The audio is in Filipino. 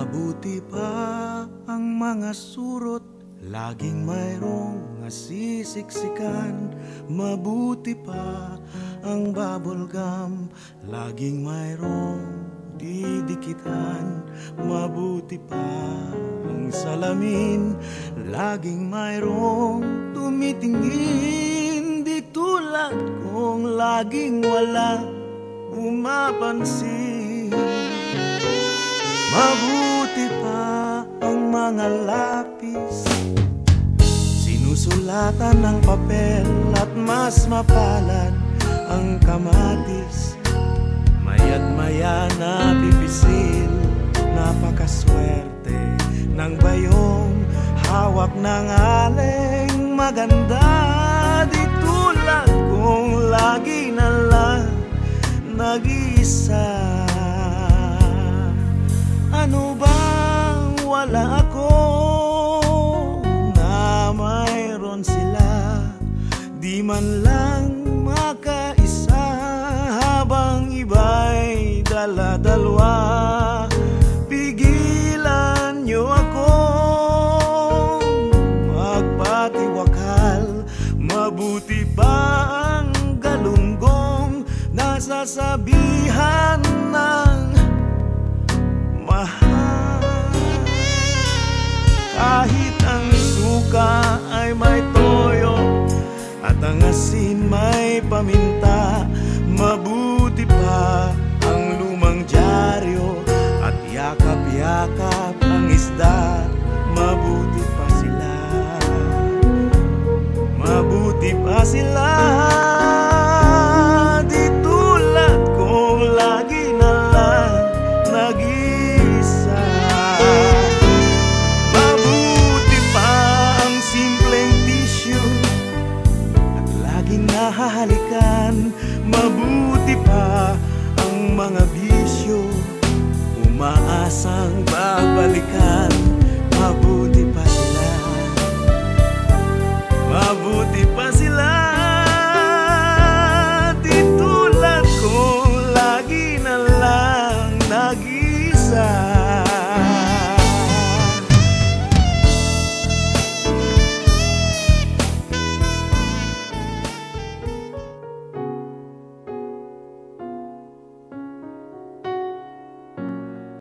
Mabuti pa ang mga surot, laging mayroong nasisiksikan. Mabuti pa ang bubble gum, laging mayroong didikitan. Mabuti pa ang salamin, laging mayroong tumitingin. Di tulad kong laging wala umapansin. Mabuti pa ang mga lapis, sinusulatan ng papel at mas mapalad ang kamatis. Maya't maya na pipisil, napakaswerte ng bayong hawak ng aling maganda. Di tulad kong lagi na lang nag-iisa. Ano bang wala ako na mayroon sila? Di man lang makaisa, habang iba'y dala-dalwa. Pigilan niyo ako magpatiwakal. Mabuti pa ang galunggong nasasabihan ng mahal. Kahit ang suka ay may toyo at ang asin may paminta, mabuti pa ang lumang dyaryo at yakap-yakap ang isda. Mabuti